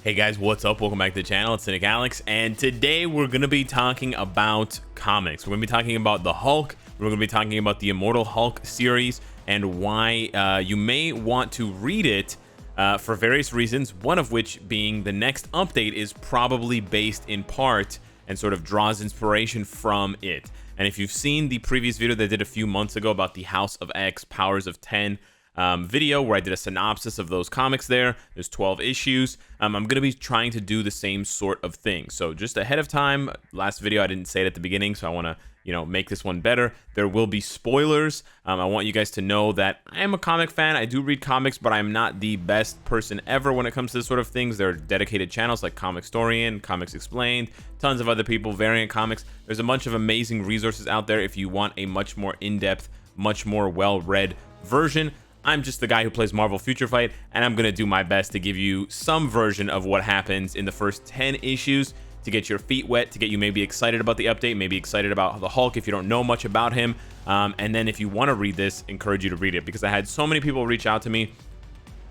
Hey guys, what's up? Welcome back to the channel. It's Synicalex, and today we're going to be talking about comics. We're going to be talking about the Hulk. We're going to be talking about the Immortal Hulk series and why you may want to read it for various reasons, one of which being the next update is probably based in part and sort of draws inspiration from it. And if you've seen the previous video that I did a few months ago about the House of X Powers of 10 video where I did a synopsis of those comics there's 12 issues. I'm going to be trying to do the same sort of thing. So just ahead of time, last video I didn't say it at the beginning, so I want to make this one better. There will be spoilers. I want you guys to know that I am a comic fan. I do read comics, but I'm not the best person ever when it comes to this sort of things. There are dedicated channels like Comicstorian, Comics Explained, tons of other people, Variant Comics. There's a bunch of amazing resources out there if you want a much more in-depth, much more well-read version. I'm just the guy who plays Marvel Future Fight, and I'm going to do my best to give you some version of what happens in the first 10 issues to get your feet wet, to get you maybe excited about the update, maybe excited about the Hulk if you don't know much about him. And then if you want to read this, encourage you to read it, because I had so many people reach out to me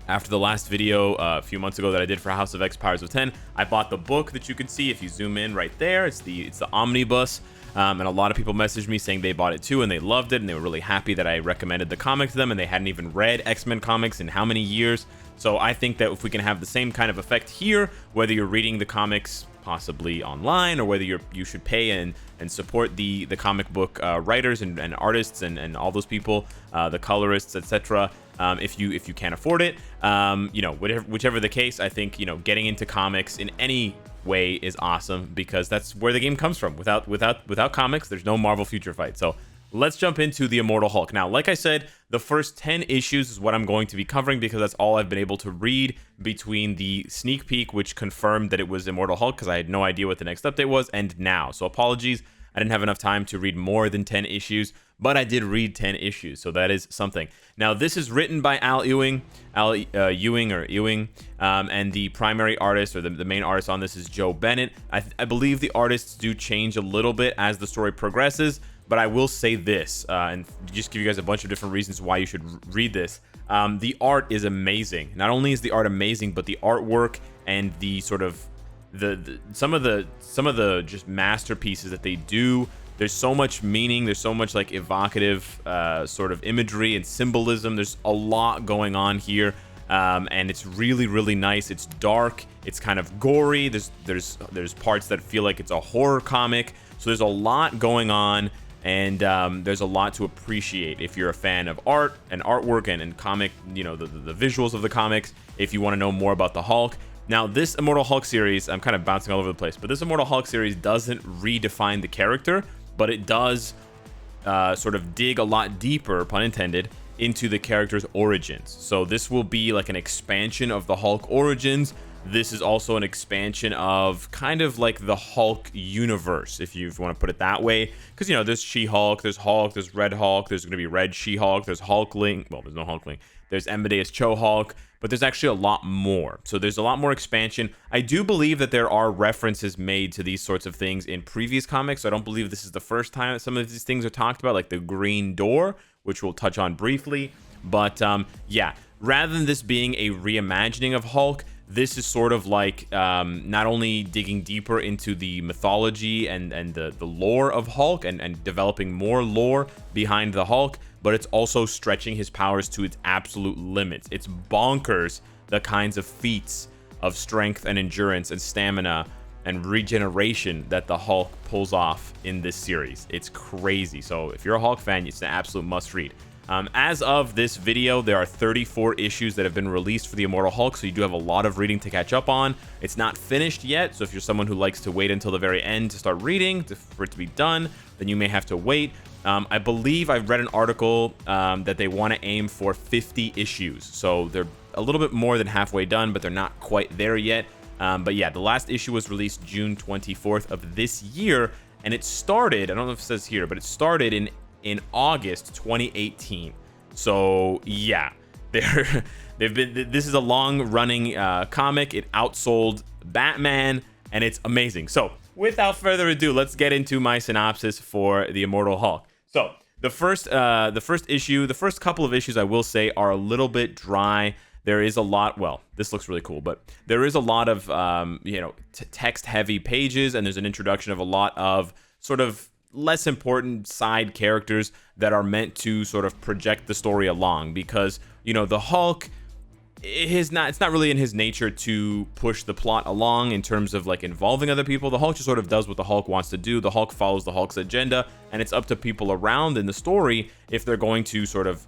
after the last video a few months ago that I did for House of X Powers of 10. I bought the book that you can see if you zoom in right there. It's the omnibus. And a lot of people messaged me saying they bought it too and they loved it and they were really happy that I recommended the comic to them, and they hadn't even read X-Men comics in how many years. So I think that if we can have the same kind of effect here, whether you're reading the comics possibly online or whether you should pay and support the comic book writers and artists and all those people, the colorists, etc. If you can't afford it, whichever the case, I think getting into comics in any way is awesome, because that's where the game comes from. Without comics, there's no Marvel Future Fight. So let's jump into the Immortal Hulk. Now, like I said, the first 10 issues is what I'm going to be covering, because that's all I've been able to read between the sneak peek, which confirmed that it was Immortal Hulk, because I had no idea what the next update was, and now. So apologies, I didn't have enough time to read more than 10 issues, but I did read 10 issues, so that is something. Now, this is written by Al Ewing, and the primary artist, or the main artist on this, is Joe Bennett. I believe the artists do change a little bit as the story progresses, but I will say this, and just give you guys a bunch of different reasons why you should read this. The art is amazing. Not only is the art amazing, but the artwork and the sort of some of the just masterpieces that they do. There's so much meaning. There's so much like evocative sort of imagery and symbolism. There's a lot going on here, and it's really, really nice. It's dark. It's kind of gory. There's parts that feel like it's a horror comic. So there's a lot going on, and there's a lot to appreciate if you're a fan of art and artwork and comic, the visuals of the comics. If you want to know more about the Hulk. Now, this Immortal Hulk series, I'm kind of bouncing all over the place, but this Immortal Hulk series doesn't redefine the character, but it does sort of dig a lot deeper, pun intended, into the character's origins. So this will be like an expansion of the Hulk origins. This is also an expansion of kind of like the Hulk universe, if you want to put it that way. Because, there's She-Hulk, there's Red Hulk, there's going to be Red She-Hulk, there's Hulkling. Well, there's no Hulkling. There's Amadeus Cho-Hulk, but there's actually a lot more. So there's a lot more expansion. I do believe that there are references made to these sorts of things in previous comics. So I don't believe this is the first time that some of these things are talked about, like the Green Door, which we'll touch on briefly. But yeah, rather than this being a reimagining of Hulk, this is sort of like not only digging deeper into the mythology and the lore of Hulk and developing more lore behind the Hulk, but it's also stretching his powers to its absolute limits. It's bonkers the kinds of feats of strength and endurance and stamina and regeneration that the Hulk pulls off in this series. It's crazy. So if you're a Hulk fan, it's an absolute must read. As of this video, there are 34 issues that have been released for the Immortal Hulk, so you do have a lot of reading to catch up on. It's not finished yet, so if you're someone who likes to wait until the very end to start reading, for it to be done, then you may have to wait. I believe I've read an article that they want to aim for 50 issues, so they're a little bit more than halfway done, but they're not quite there yet. But yeah, the last issue was released June 24th of this year, and it started, I don't know if it says here, but it started in August 2018. So yeah, this is a long-running comic. It outsold Batman, and it's amazing. So without further ado, let's get into my synopsis for the Immortal Hulk. So the first couple of issues, I will say, are a little bit dry. there is a lot. Well, this looks really cool, but there is a lot of text heavy pages, and there's an introduction of a lot of sort of less important side characters that are meant to sort of project the story along, because the Hulk, it's not really in his nature to push the plot along in terms of like involving other people. The Hulk just sort of does what the Hulk wants to do. The Hulk follows the Hulk's agenda, and it's up to people around in the story if they're going to sort of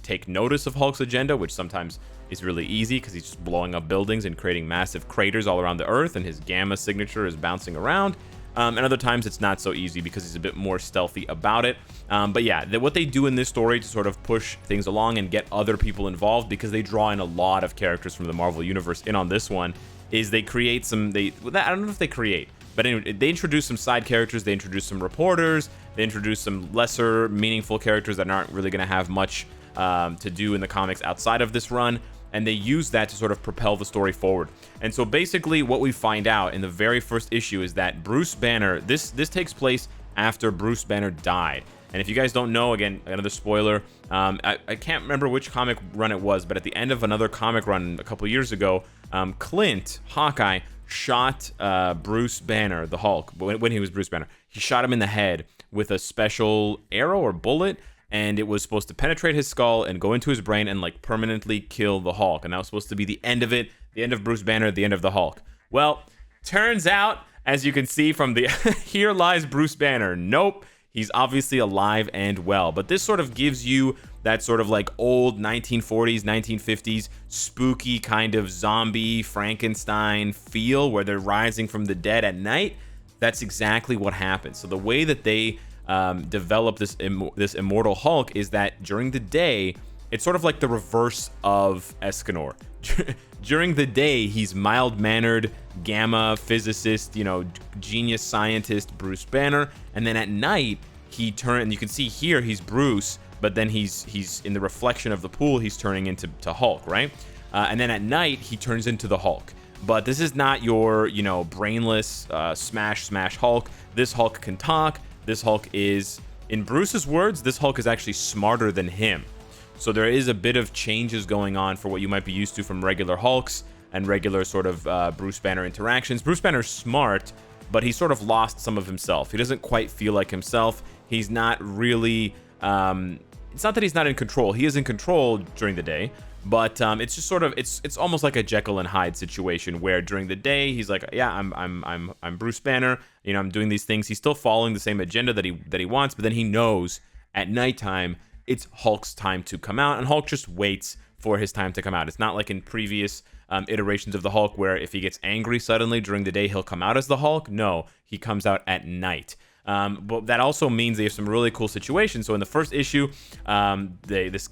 take notice of Hulk's agenda, which sometimes is really easy because he's just blowing up buildings and creating massive craters all around the earth, and his gamma signature is bouncing around. And other times it's not so easy because he's a bit more stealthy about it. But yeah, what they do in this story to sort of push things along and get other people involved, because they draw in a lot of characters from the Marvel Universe in on this one, is they create some, I don't know if they create, but anyway, they introduce some side characters, they introduce some reporters, they introduce some lesser meaningful characters that aren't really going to have much to do in the comics outside of this run. And they use that to sort of propel the story forward. And so basically what we find out in the very first issue is that Bruce Banner, this takes place after Bruce Banner died. And if you guys don't know, again, another spoiler, I can't remember which comic run it was, but at the end of another comic run a couple years ago, Clint, Hawkeye, shot Bruce Banner, the Hulk, when he was Bruce Banner. He shot him in the head with a special arrow or bullet, and it was supposed to penetrate his skull and go into his brain and like permanently kill the Hulk. And that was supposed to be the end of it, the end of Bruce Banner, the end of the Hulk. Well, turns out, as you can see from the here lies Bruce Banner. Nope, he's obviously alive and well. But this sort of gives you that sort of like old 1940s, 1950s spooky kind of zombie Frankenstein feel where they're rising from the dead at night. That's exactly what happens. So the way that they develop this Immortal Hulk is that during the day, it's sort of like the reverse of Escanor. During the day, he's mild-mannered gamma physicist, genius scientist Bruce Banner, and then at night he and you can see here he's Bruce, but then he's in the reflection of the pool, he's turning into Hulk, right? And then at night he turns into the Hulk. But this is not your brainless smash Hulk. This Hulk can talk. This Hulk is, in Bruce's words, this Hulk is actually smarter than him. So there is a bit of changes going on for what you might be used to from regular Hulks and regular sort of Bruce Banner interactions. Bruce Banner's smart, but he sort of lost some of himself. He doesn't quite feel like himself. He's not really, it's not that he's not in control. He is in control during the day, but it's just sort of, it's almost like a Jekyll and Hyde situation where during the day he's like, yeah, I'm Bruce Banner, I'm doing these things. He's still following the same agenda that he wants, but then he knows at nighttime it's Hulk's time to come out, and Hulk just waits for his time to come out. It's not like in previous iterations of the Hulk where if he gets angry suddenly during the day he'll come out as the Hulk. No, he comes out at night. But that also means they have some really cool situations. So in the first issue, this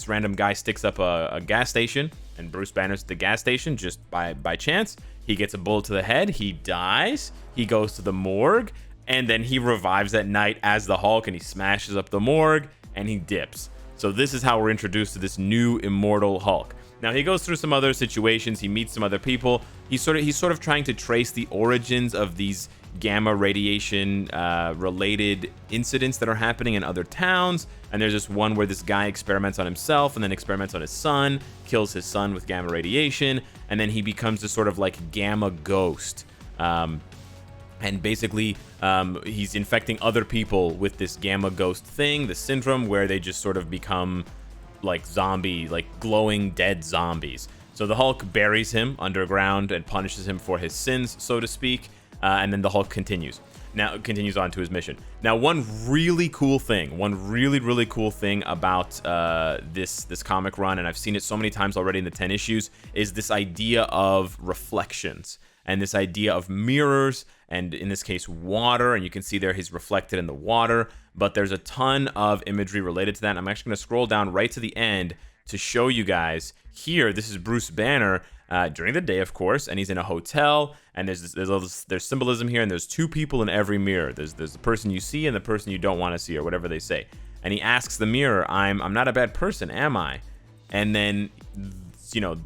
random guy sticks up a gas station, and Bruce Banner's at the gas station just by chance. He gets a bullet to the head. He dies. He goes to the morgue, and then he revives at night as the Hulk, and he smashes up the morgue, and he dips. So this is how we're introduced to this new Immortal Hulk. Now he goes through some other situations. He meets some other people. He's sort of trying to trace the origins of these gamma radiation related incidents that are happening in other towns. And there's this one where this guy experiments on himself and then experiments on his son, kills his son with gamma radiation, and then he becomes this sort of like gamma ghost. And basically, he's infecting other people with this gamma ghost thing, the syndrome, where they just sort of become like glowing dead zombies. So the Hulk buries him underground and punishes him for his sins, so to speak. And then the Hulk continues on to his mission. Now, one really cool thing about this comic run, and I've seen it so many times already in the 10 issues, is this idea of reflections and this idea of mirrors, and in this case, water. And you can see there he's reflected in the water, but there's a ton of imagery related to that. And I'm actually going to scroll down right to the end to show you guys here. This is Bruce Banner during the day, of course, and he's in a hotel, and there's symbolism here, and there's two people in every mirror. There's the person you see and the person you don't want to see, or whatever they say. And he asks the mirror, I'm not a bad person, am I? And then,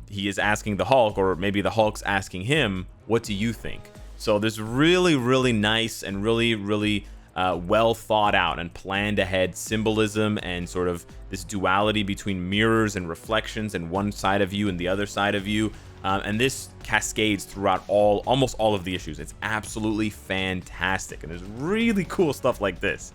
he is asking the Hulk, or maybe the Hulk's asking him, what do you think? So there's really, really nice and really, really well thought out and planned ahead symbolism and sort of this duality between mirrors and reflections and one side of you and the other side of you. And this cascades throughout almost all of the issues. It's absolutely fantastic. And there's really cool stuff like this.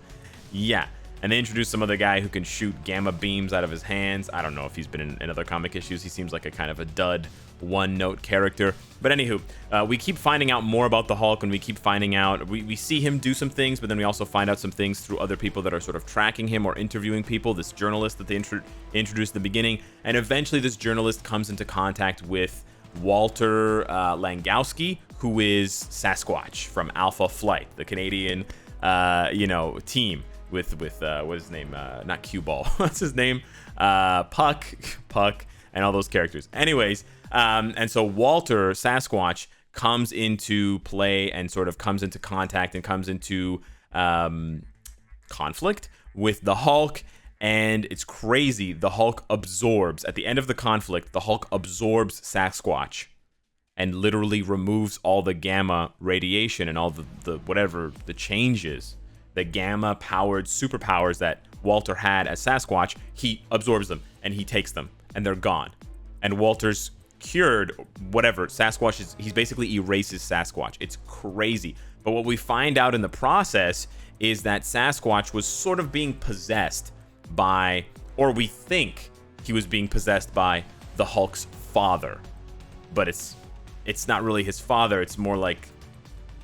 Yeah. And they introduced some other guy who can shoot gamma beams out of his hands. I don't know if he's been in other comic issues. He seems like a kind of a dud, one-note character. But anywho, we keep finding out more about the Hulk, and we keep finding out... We see him do some things, but then we also find out some things through other people that are sort of tracking him or interviewing people. This journalist that they introduced at the beginning. And eventually this journalist comes into contact with Walter Langowski, who is Sasquatch from Alpha Flight, the Canadian, team. With what's his name? Not Cue Ball. What's his name? Puck, and all those characters. Anyways, and so Walter Sasquatch comes into play and sort of comes into contact and comes into conflict with the Hulk, and it's crazy. The Hulk absorbs at the end of the conflict. The Hulk absorbs Sasquatch and literally removes all the gamma radiation and all the whatever the changes. The gamma-powered superpowers that Walter had as Sasquatch, he absorbs them, and he takes them, and they're gone. And Walter's cured, whatever, Sasquatch he basically erases Sasquatch. It's crazy. But what we find out in the process is that Sasquatch was sort of being possessed by, or we think he was being possessed by, the Hulk's father. But it's not really his father, it's more like...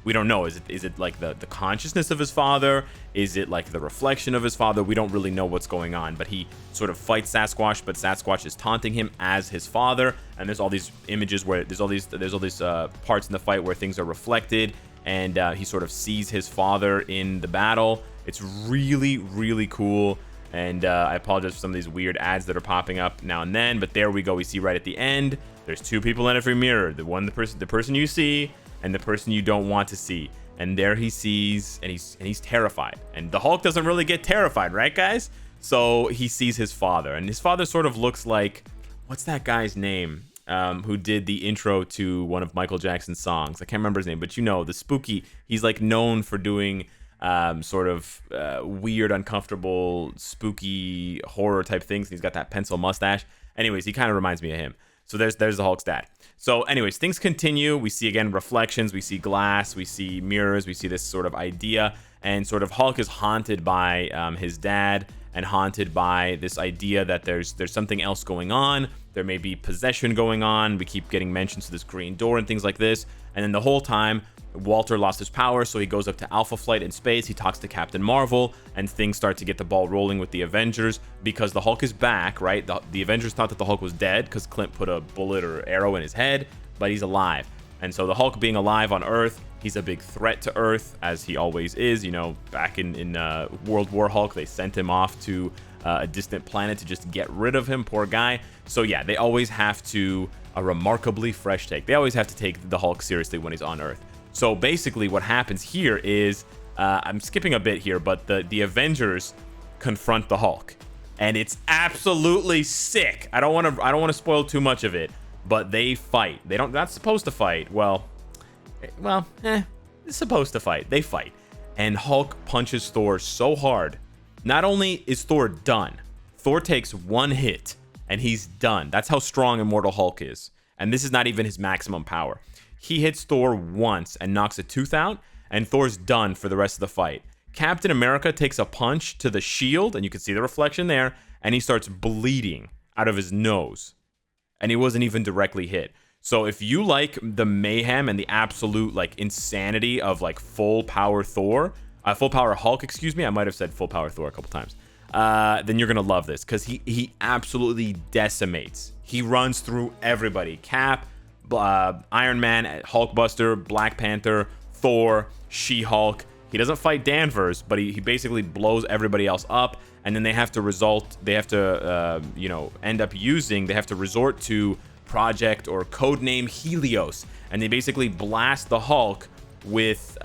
We don't know. Is it like the consciousness of his father? Is it like the reflection of his father? We don't really know what's going on. But he sort of fights Sasquatch, but Sasquatch is taunting him as his father. And there's all these images where there's all these parts in the fight where things are reflected, and he sort of sees his father in the battle. It's really, really cool. And I apologize for some of these weird ads that are popping up now and then. But there we go. We see right at the end. There's two people in every mirror. The person you see, and the person you don't want to see. And there he sees, and he's terrified. And the Hulk doesn't really get terrified, right, guys? So he sees his father, and his father sort of looks like, what's that guy's name? Who did the intro to one of Michael Jackson's songs? I can't remember his name, but the spooky. He's like known for doing sort of weird, uncomfortable, spooky horror type things. He's got that pencil mustache. Anyways, he kind of reminds me of him. So there's the Hulk's dad. So anyways, things continue. We see again reflections, we see glass, we see mirrors, we see this sort of idea, and sort of Hulk is haunted by his dad and haunted by this idea that there's something else going on. There may be possession going on. We keep getting mentions to this green door and things like this. And then the whole time, Walter lost his power, so he goes up to Alpha Flight in space. He talks to Captain Marvel, and things start to get the ball rolling with the Avengers because the Hulk is back, right? The Avengers thought that the Hulk was dead because Clint put a bullet or arrow in his head, but he's alive. And so the Hulk being alive on Earth, he's a big threat to Earth, as he always is. Back in World War Hulk, they sent him off to a distant planet to just get rid of him, poor guy. So yeah, they always have to, a remarkably fresh take. They always have to take the Hulk seriously when he's on Earth. So basically what happens here is, I'm skipping a bit here, but the Avengers confront the Hulk. And it's absolutely sick. I don't want to spoil too much of it, but they fight. They're not supposed to fight. They're supposed to fight. They fight. And Hulk punches Thor so hard. Not only is Thor done, Thor takes one hit and he's done. That's how strong Immortal Hulk is. And this is not even his maximum power. He hits Thor once and knocks a tooth out, and Thor's done for the rest of the fight. Captain America takes a punch to the shield, and you can see the reflection there, and he starts bleeding out of his nose. And he wasn't even directly hit. So if you like the mayhem and the absolute insanity of full power Thor, full power Hulk, excuse me, I might have said full power Thor a couple times, then you're gonna love this because he absolutely decimates. He runs through everybody. Cap, Iron Man, Hulkbuster, Black Panther, Thor, She-Hulk. He doesn't fight Danvers, but he basically blows everybody else up, and then they have to resort to Project or codename Helios, and they basically blast the Hulk with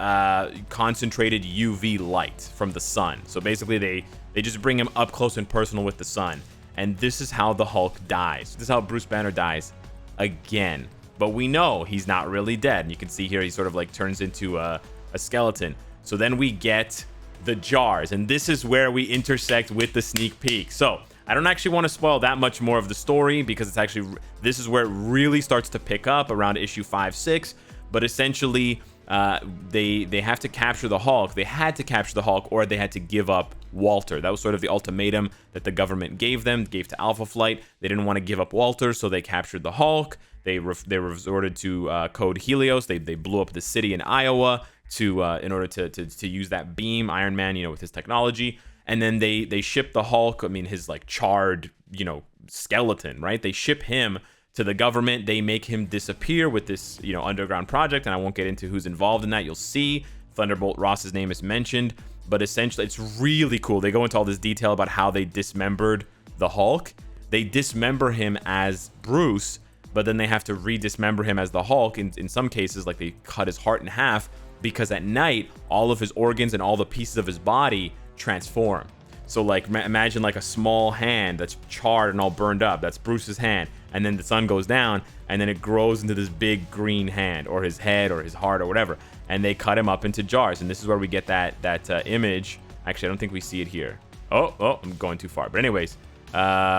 concentrated UV light from the sun. So basically they just bring him up close and personal with the sun, and this is how the Hulk dies. This is how Bruce Banner dies again. But we know he's not really dead. And you can see here he sort of turns into a skeleton. So then we get the jars, and this is where we intersect with the sneak peek. So I don't actually want to spoil that much more of the story, because it's actually, this is where it really starts to pick up around issue 5-6. But essentially, they have to capture the Hulk. They had to capture the Hulk, or they had to give up Walter. That was sort of the ultimatum that the government gave to Alpha Flight. They didn't want to give up Walter, so they captured the Hulk. They resorted to Code Helios. They blew up the city in Iowa in order to use that beam, Iron Man, with his technology. And then they ship the Hulk, I mean, his like charred, skeleton, right? They ship him to the government. They make him disappear with this, underground project, and I won't get into who's involved in that. You'll see Thunderbolt Ross's name is mentioned, but essentially it's really cool. They go into all this detail about how they dismembered the Hulk. They dismember him as Bruce, but then they have to re-dismember him as the Hulk. In some cases, like they cut his heart in half, because at night, all of his organs and all the pieces of his body transform. So like imagine like a small hand that's charred and all burned up. That's Bruce's hand. And then the sun goes down, and then it grows into this big green hand, or his head, or his heart, or whatever. And they cut him up into jars. And this is where we get that image. Actually, I don't think we see it here. Oh, I'm going too far. But anyways,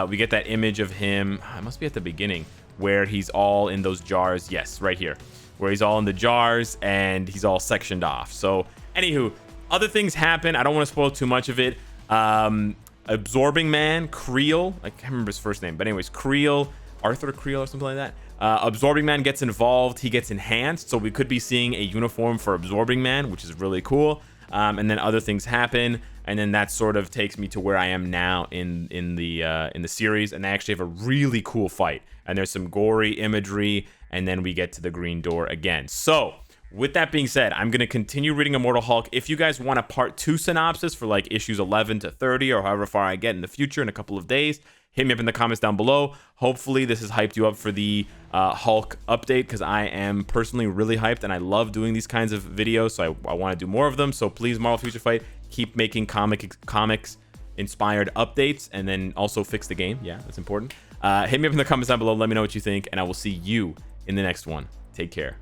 we get that image of him. It must be at the beginning, where he's all in those jars. Yes, right here, where he's all in the jars and he's all sectioned off. So anywho, other things happen. I don't want to spoil too much of it. Absorbing Man, Creel, I can't remember his first name, but anyways, Creel, Arthur Creel or something like that. Absorbing Man gets involved. He gets enhanced, so we could be seeing a uniform for Absorbing Man, which is really cool. And then other things happen, and then that sort of takes me to where I am now in the series. And they actually have a really cool fight, and there's some gory imagery, and then we get to the Green Door again. So with that being said, I'm going to continue reading Immortal Hulk. If you guys want a part 2 synopsis for like issues 11 to 30, or however far I get in the future in a couple of days, hit me up in the comments down below. Hopefully this has hyped you up for the Hulk update, because I am personally really hyped, and I love doing these kinds of videos, so I want to do more of them. So please, Marvel Future Fight, keep making comics inspired updates, and then also fix the game. Yeah, that's important. Hit me up in the comments down below. Let me know what you think, and I will see you in the next one. Take care.